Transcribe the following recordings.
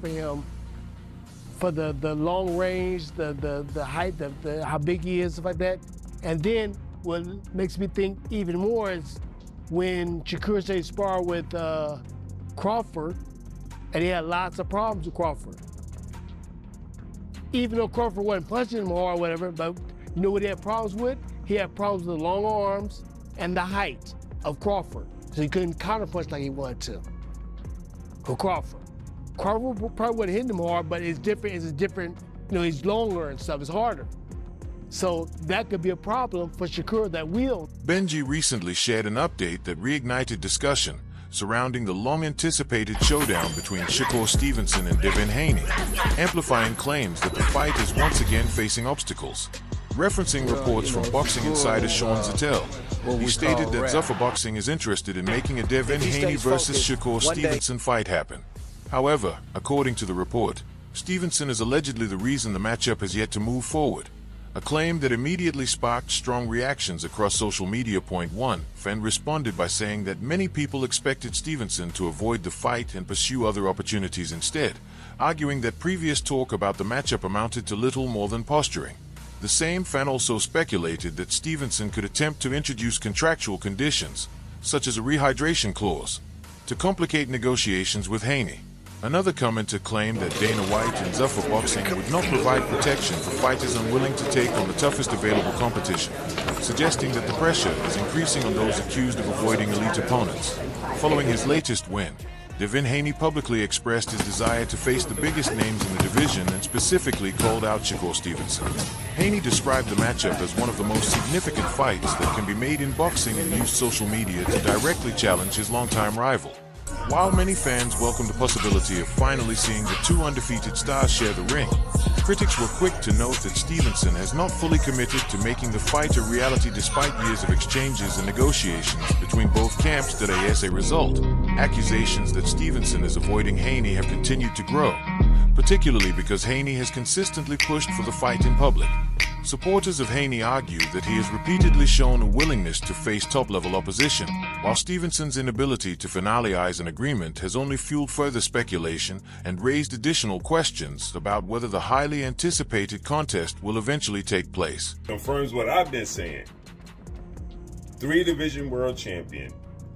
for him for the long range, the height, how big he is, stuff like that. And then what makes me think even more is when Shakur Stevenson sparred with Crawford, and he had lots of problems with Crawford. Even though Crawford wasn't punching him hard or whatever, but you know what he had problems with? He had problems with the long arms and the height of Crawford. So he couldn't counterpunch like he wanted to. For Crawford. Crawford probably would have hit him hard, but it's different, you know, he's longer and stuff, it's harder. So that could be a problem for Shakur that will. Benji recently shared an update that reignited discussion surrounding the long-anticipated showdown between Shakur Stevenson and Devin Haney, amplifying claims that the fight is once again facing obstacles. Referencing reports from boxing insider Sean Zattel, he stated that Zuffer Boxing is interested in making a Devin Haney versus Shakur Stevenson fight happen. However, according to the report, Stevenson is allegedly the reason the matchup has yet to move forward, a claim that immediately sparked strong reactions across social media. One fan responded by saying that many people expected Stevenson to avoid the fight and pursue other opportunities instead, arguing that previous talk about the matchup amounted to little more than posturing. The same fan also speculated that Stevenson could attempt to introduce contractual conditions, such as a rehydration clause, to complicate negotiations with Haney. Another commenter claimed that Dana White and Zuffer Boxing would not provide protection for fighters unwilling to take on the toughest available competition, suggesting that the pressure is increasing on those accused of avoiding elite opponents. Following his latest win, Devin Haney publicly expressed his desire to face the biggest names in the division and specifically called out Shakur Stevenson. Haney described the matchup as one of the most significant fights that can be made in boxing and used social media to directly challenge his longtime rival. While many fans welcomed the possibility of finally seeing the two undefeated stars share the ring, critics were quick to note that Stevenson has not fully committed to making the fight a reality despite years of exchanges and negotiations between both camps. As a result, accusations that Stevenson is avoiding Haney have continued to grow, particularly because Haney has consistently pushed for the fight in public. Supporters of Haney argue that he has repeatedly shown a willingness to face top-level opposition, while Stevenson's inability to finalize an agreement has only fueled further speculation and raised additional questions about whether the highly anticipated contest will eventually take place. Confirms what I've been saying. 3-division world champion,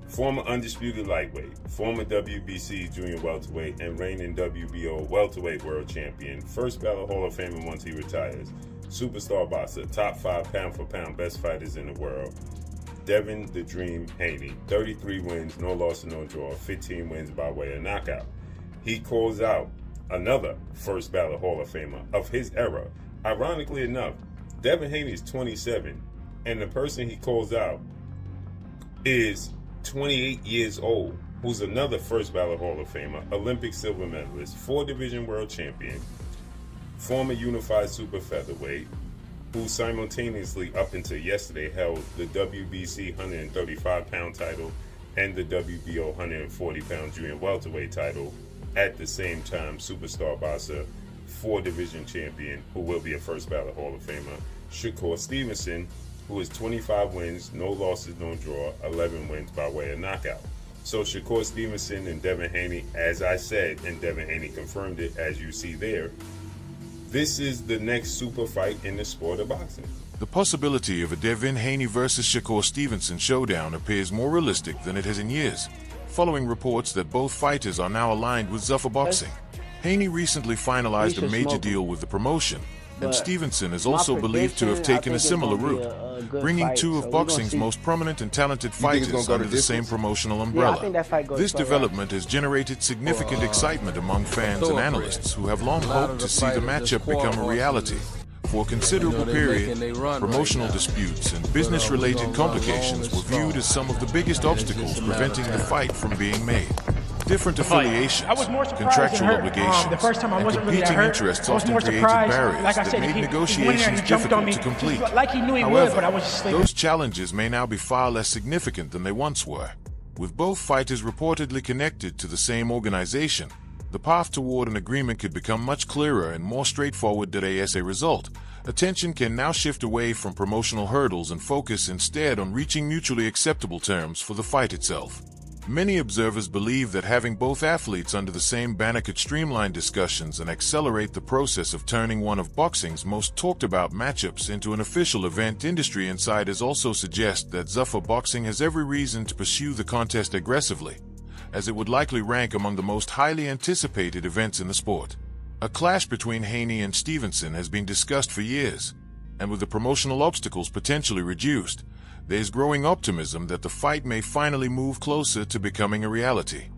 former undisputed lightweight, former WBC junior welterweight, and reigning WBO welterweight world champion, first ballot Hall of Famer once he retires, superstar boxer, top 5 pound-for-pound best fighters in the world, Devin "The Dream" Haney, 33 wins, no loss and no draw, 15 wins by way of knockout. He calls out another first ballot Hall of Famer of his era. Ironically enough, Devin Haney is 27, and the person he calls out is 28 years old, who's another first ballot Hall of Famer, Olympic silver medalist, 4-division world champion, former unified super featherweight, who simultaneously up until yesterday held the WBC 135-pound title and the WBO 140-pound junior welterweight title. At the same time, superstar boxer, 4-division champion, who will be a first ballot Hall of Famer, Shakur Stevenson, who is 25 wins, no losses, no draw, 11 wins by way of knockout. So Shakur Stevenson and Devin Haney, as I said, and Devin Haney confirmed it, as you see there, this is the next super fight in the sport of boxing. The possibility of a Devin Haney versus Shakur Stevenson showdown appears more realistic than it has in years, following reports that both fighters are now aligned with Zuffer Boxing. Haney recently finalized a major deal with the promotion, and Stevenson is also believed to have taken a similar route, bringing two of boxing's most prominent and talented fighters under the same promotional umbrella. This development has generated significant excitement among fans and analysts who have long hoped to see the matchup become a reality. For a considerable period, promotional disputes and business-related complications were viewed as some of the biggest obstacles preventing the fight from being made. Different affiliations, contractual obligations, and competing interests often created barriers that made negotiations difficult to complete. However, those challenges may now be far less significant than they once were. With both fighters reportedly connected to the same organization, the path toward an agreement could become much clearer and more straightforward. As a result, attention can now shift away from promotional hurdles and focus instead on reaching mutually acceptable terms for the fight itself. Many observers believe that having both athletes under the same banner could streamline discussions and accelerate the process of turning one of boxing's most talked about matchups into an official event. Industry insiders also suggest that Zuffa Boxing has every reason to pursue the contest aggressively, as it would likely rank among the most highly anticipated events in the sport. A clash between Haney and Stevenson has been discussed for years, and with the promotional obstacles potentially reduced, there is growing optimism that the fight may finally move closer to becoming a reality.